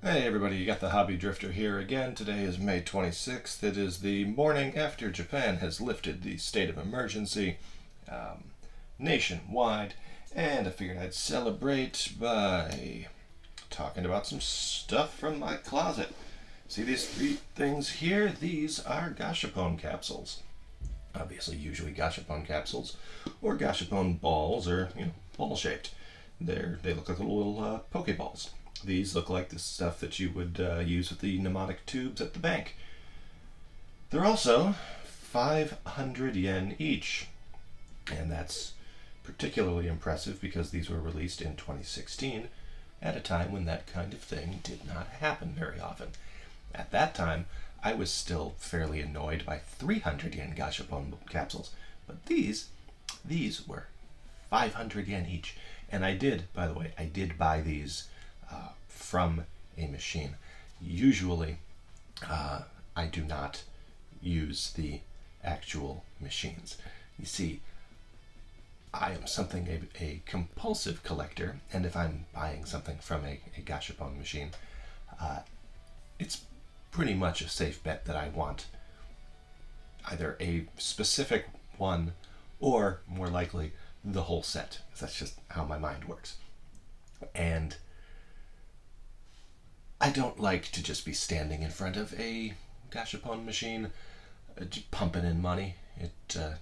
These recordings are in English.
Hey everybody, you got the Hobby Drifter here again. Today is May 26th. It is the morning after Japan has lifted the state of emergency nationwide, and I figured I'd celebrate by talking about some stuff from my closet. See these three things here? These are gashapon capsules. Obviously, usually gashapon capsules, or gashapon balls, or ball shaped. They look like little Pokeballs. These look like the stuff that you would use with the mnemonic tubes at the bank. They're also 500 yen each, and that's particularly impressive because these were released in 2016 at a time when that kind of thing did not happen very often. At that time, I was still fairly annoyed by 300 yen gashapon capsules, but these were 500 yen each. And I did, by the way, I did buy these from a machine. Usually, I do not use the actual machines. You see, I am something a compulsive collector, and if I'm buying something from a gashapon machine, it's pretty much a safe bet that I want either a specific one or, more likely, the whole set. That's just how my mind works. And I don't like to just be standing in front of a gashapon machine, pumping in money. It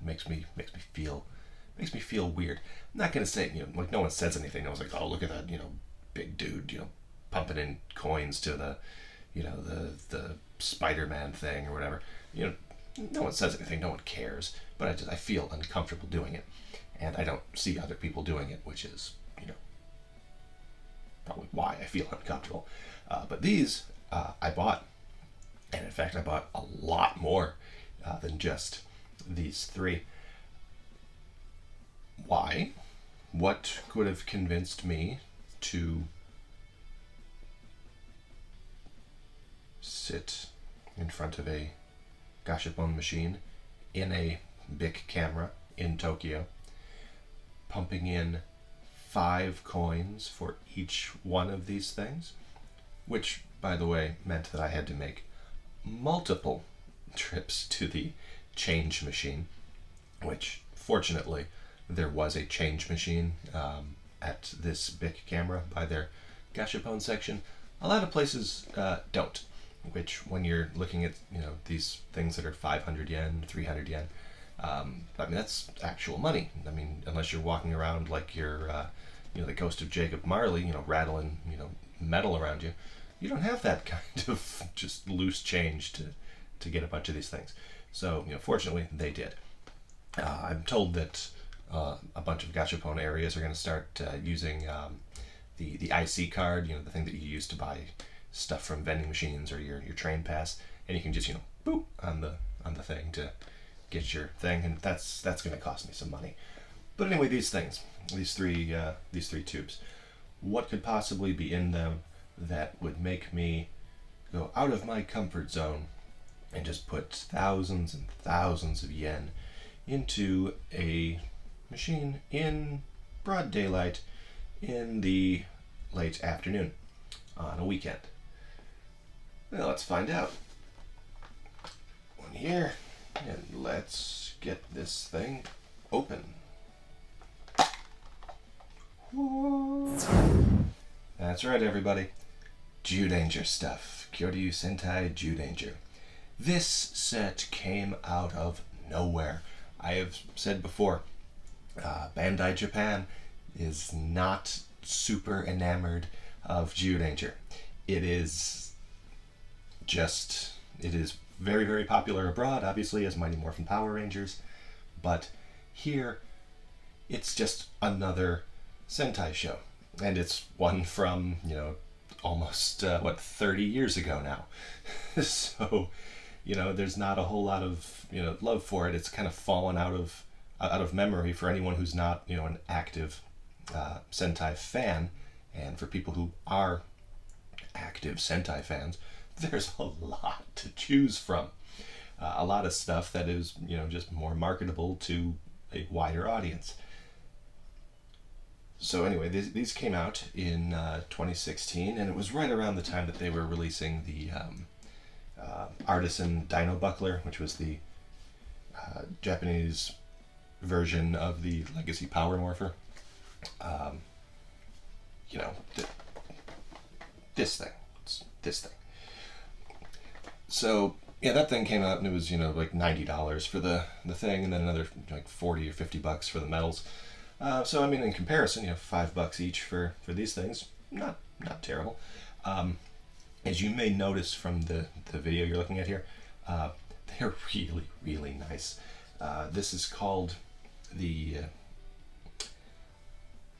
makes me feel weird. I'm not gonna say like no one says anything. No one's like, oh look at that big dude pumping in coins to the the Spider-Man thing or whatever. No one says anything. No one cares. But I feel uncomfortable doing it, and I don't see other people doing it, which is probably why I feel uncomfortable. But these I bought, and in fact I bought a lot more than just these three. Why? What could have convinced me to sit in front of a gashapon machine in a big camera in Tokyo, pumping in 5 coins for each one of these things, which, by the way, meant that I had to make multiple trips to the change machine, which, fortunately, there was a change machine at this big camera by their gashapon section. A lot of places don't, which when you're looking at these things that are 500 yen, 300 yen, I mean that's actual money. I mean, unless you're walking around like you're the ghost of Jacob Marley, rattling metal around you, you don't have that kind of just loose change to get a bunch of these things. So fortunately they did. I'm told that a bunch of gashapon areas are going to start using the IC card, the thing that you use to buy stuff from vending machines or your train pass, and you can just boop on the thing to get your thing, and that's going to cost me some money. But anyway, these three tubes, what could possibly be in them that would make me go out of my comfort zone and just put thousands and thousands of yen into a machine in broad daylight in the late afternoon on a weekend? Well, let's find out. One here, and let's get this thing open. That's right, everybody. Danger stuff. Kyoryu Sentai Danger. This set came out of nowhere. I have said before, Bandai Japan is not super enamored of Danger. It is very, very popular abroad, obviously, as Mighty Morphin Power Rangers, but here it's just another Sentai show, and it's one from almost 30 years ago now. So there's not a whole lot of love for it. It's kind of fallen out of memory for anyone who's not an active Sentai fan, and for people who are active Sentai fans, there's a lot to choose from. A lot of stuff that is just more marketable to a wider audience. So anyway, these came out in 2016, and it was right around the time that they were releasing the Artisan Dino Buckler, which was the Japanese version of the Legacy Power Morpher. You know, this thing. It's this thing. So yeah, that thing came out and it was, you know, like $90 for the thing, and then another like 40 or $50 for the medals. So I mean, in comparison, you know, $5 each for these things, not terrible. As you may notice from the video you're looking at here, they're really nice. This is called the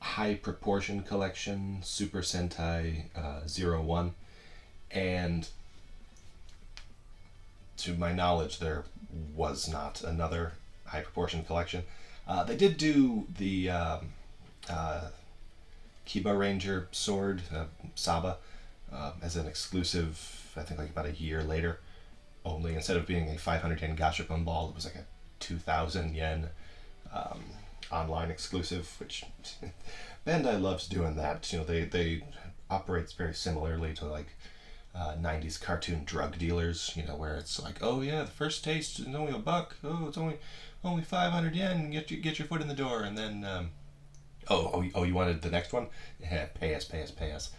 High Proportion Collection Super Sentai 01, and to my knowledge, there was not another High Proportion collection. They did do the Kiba Ranger sword, Saba, as an exclusive, I think like about a year later. Only instead of being a 500 yen gashapon ball, it was like a 2,000 yen online exclusive, which Bandai loves doing that. You know, they operates very similarly to like 90s cartoon drug dealers, you know, where it's like, oh yeah, the first taste is only $1. Oh, it's only 500 yen. Get your foot in the door, and then oh, you wanted the next one? Yeah, pay us.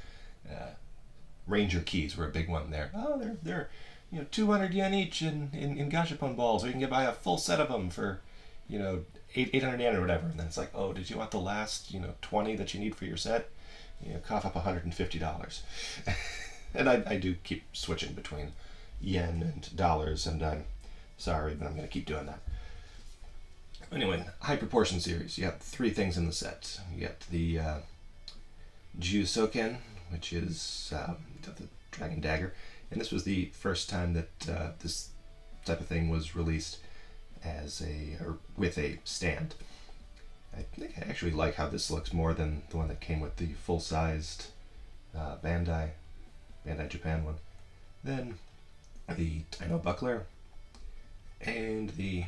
Ranger keys were a big one there. Oh, they're you know 200 yen each in gashapon balls, or you can buy a full set of them for, you know, 800 yen or whatever. And then it's like, oh, did you want the last, you know, 20 that you need for your set? You know, cough up $150. And I do keep switching between yen and dollars, and I'm sorry, but I'm going to keep doing that. Anyway, High Proportion series. You have 3 things in the set. You get the Jiusoken, which is the dragon dagger, and this was the first time that this type of thing was released as with a stand. I think I actually like how this looks more than the one that came with the full-sized Bandai Japan one. Then the Dino Buckler and the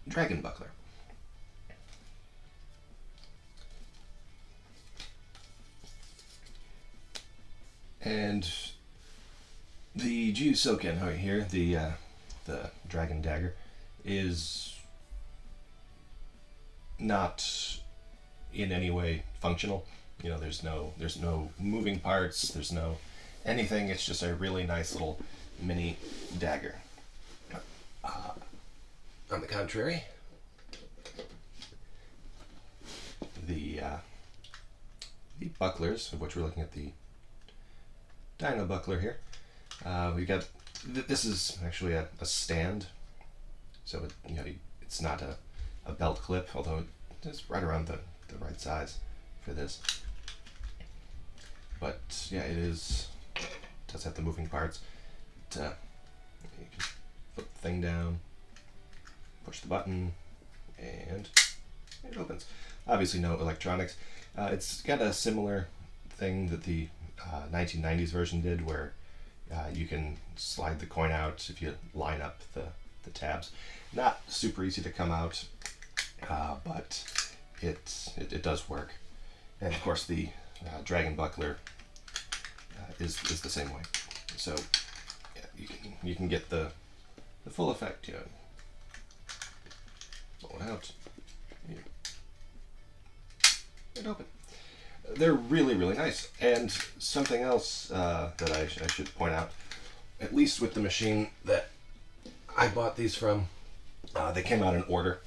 Dragon Buckler. And the Jiusoken right here, the Dragon Dagger, is not in any way functional. You know, there's no moving parts, there's no anything. It's just a really nice little mini dagger. On the contrary, the bucklers, of which we're looking at the Dino Buckler here, we got this is actually a stand, so it's not a belt clip, although it's right around the right size for this. But yeah, it does have the moving parts. You can flip the thing down, push the button, and it opens. Obviously no electronics. It's got a similar thing that the 1990s version did, where you can slide the coin out if you line up the tabs. Not super easy to come out, but it does work. And of course the Dragon Buckler is the same way. So yeah, you can get the full effect. You know, pull it out, it open. They're really nice. And something else that I should point out, at least with the machine that I bought these from, they came out in order.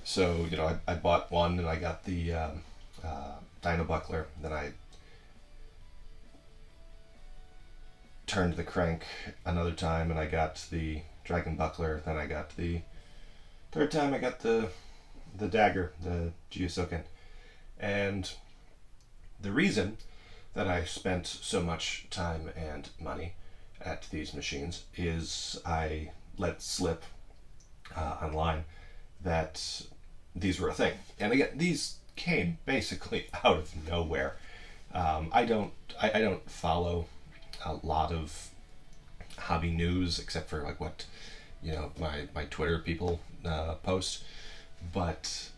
So, you know, I bought one and I got the Dino Buckler, then I turned the crank another time and I got the Dragon Buckler, then I got the third time I got the dagger, the Jiusoken. And the reason that I spent so much time and money at these machines is I let slip online that these were a thing. And again, these came basically out of nowhere. I don't follow a lot of hobby news except for like what, you know, my Twitter people post, but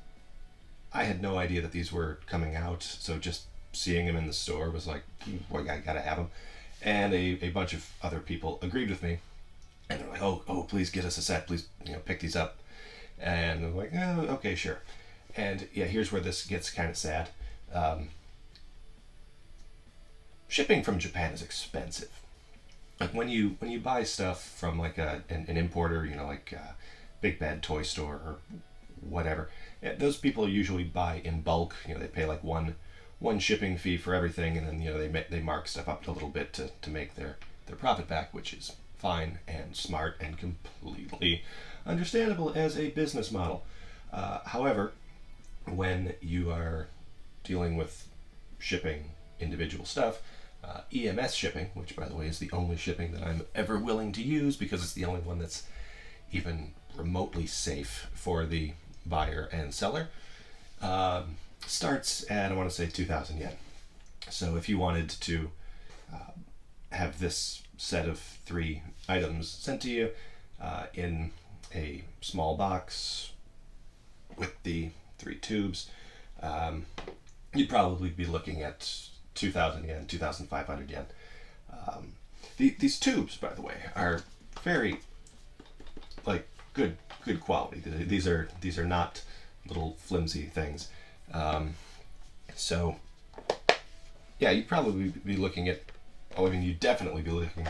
I had no idea that these were coming out, so just seeing them in the store was like, well, I gotta have them. And a bunch of other people agreed with me, and they're like, oh, please get us a set, please, pick these up. And I'm like, oh, okay, sure. And yeah, here's where this gets kind of sad. Um, Shipping from Japan is expensive. Like when you buy stuff from like an importer, like Big Bad Toy Store or whatever, those people usually buy in bulk. They pay like one shipping fee for everything, and then they mark stuff up a little bit to make their profit back, which is fine and smart and completely understandable as a business model. However, when you are dealing with shipping individual stuff, EMS shipping, which by the way is the only shipping that I'm ever willing to use because it's the only one that's even remotely safe for the buyer and seller, starts at, I want to say, 2,000 yen. So if you wanted to have this set of 3 items sent to you in a small box with the 3 tubes, you'd probably be looking at 2,000 yen, 2,500 yen. These tubes, by the way, are very good quality. These are not little flimsy things. So yeah, you'd probably be looking at, you'd definitely be looking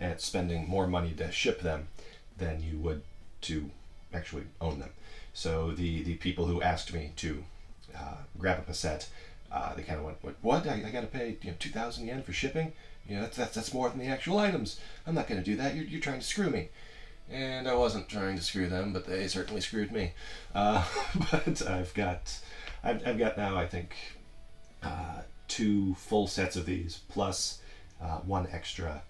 at spending more money to ship them than you would to actually own them. So the people who asked me to grab up a set, they kind of went, what? I got to pay 2,000 yen for shipping? That's more than the actual items. I'm not going to do that. You're trying to screw me. And I wasn't trying to screw them, but they certainly screwed me. But I've got now, I think, 2 full sets of these plus 1 extra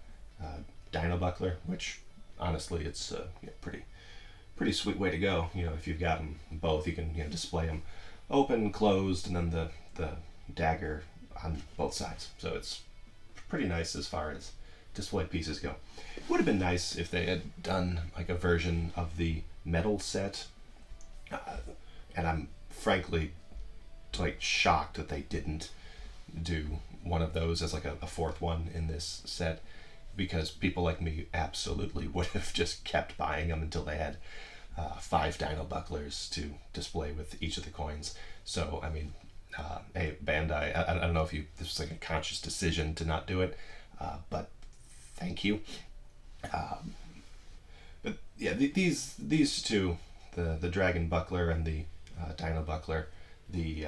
dino buckler, which honestly it's a pretty sweet way to go. If you've got them both, you can display them open, closed, and then the dagger on both sides. So it's pretty nice as far as display pieces go. It would have been nice if they had done like a version of the metal set, and I'm frankly shocked that they didn't do one of those as like a 4th one in this set, because people like me absolutely would have just kept buying them until they had 5 dino bucklers to display with each of the coins. So hey, Bandai, I don't know if this was like a conscious decision to not do it, but thank you. But yeah, these 2, the dragon buckler and the dino buckler, the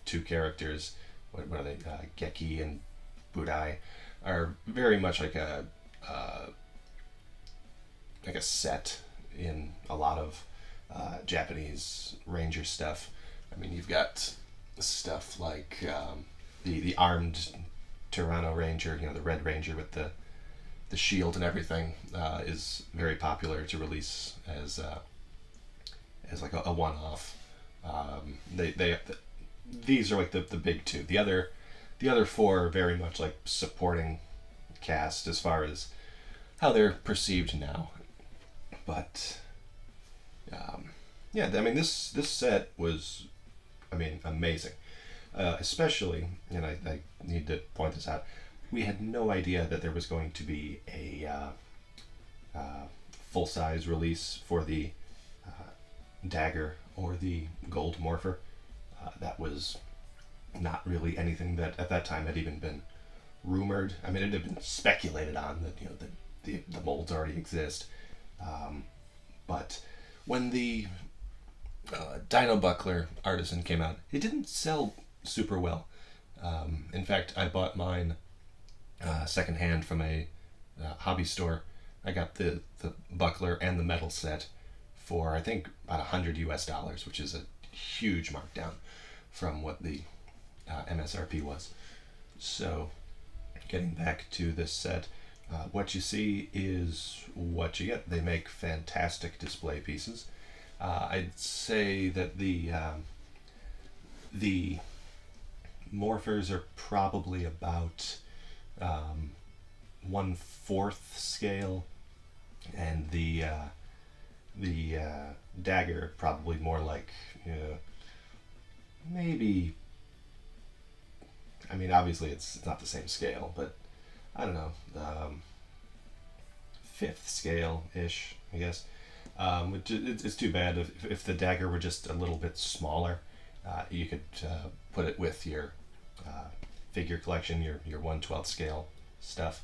2 characters, what are they, Geki and Budai, are very much like a set in a lot of Japanese ranger stuff. You've got stuff like the armed Tyranno Ranger, the Red Ranger with the shield and everything, is very popular to release as like a one-off. These are like the big 2. The other 4 are very much like supporting cast as far as how they're perceived now. But yeah, this set was amazing. Especially, and I need to point this out, we had no idea that there was going to be a full-size release for the dagger or the gold morpher. That was not really anything that at that time had even been rumored. It had been speculated on that the molds already exist. But when the Dino Buckler Artisan came out, it didn't sell super well. In fact, I bought mine secondhand from a hobby store. I got the buckler and the metal set for I think about $100, which is a huge markdown from what the MSRP was. So, getting back to this set, what you see is what you get. They make fantastic display pieces. I'd say that the morphers are probably about 1/4 scale, and the The dagger probably more like, maybe. I mean, obviously it's not the same scale, but I don't know, fifth scale ish, I guess. It's too bad if the dagger were just a little bit smaller. You could put it with your figure collection, your 1/12 scale stuff,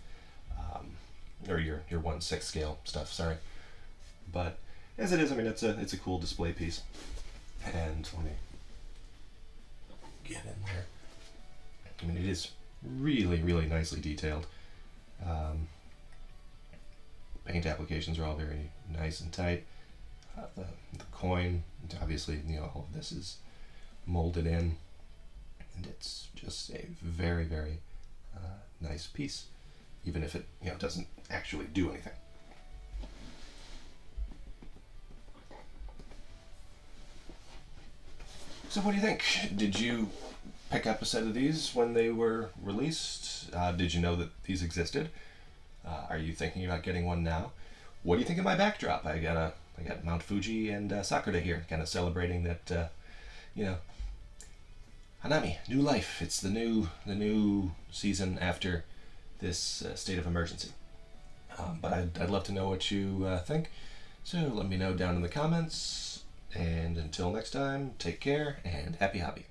or your 1/6 scale stuff. Sorry, but as it is, I mean, it's a cool display piece. And let me get in there. I mean, it is really, really nicely detailed. Paint applications are all very nice and tight. The coin, obviously, all of this is molded in, and it's just a very, very nice piece, even if it doesn't actually do anything. So, what do you think? Did you pick up a set of these when they were released? Did you know that these existed? Are you thinking about getting one now? What do you think of my backdrop? I got Mount Fuji and Sakura here, kind of celebrating that. Hanami, new life. It's the new season after this state of emergency. But I'd love to know what you think. So let me know down in the comments. And until next time, take care and happy hobby.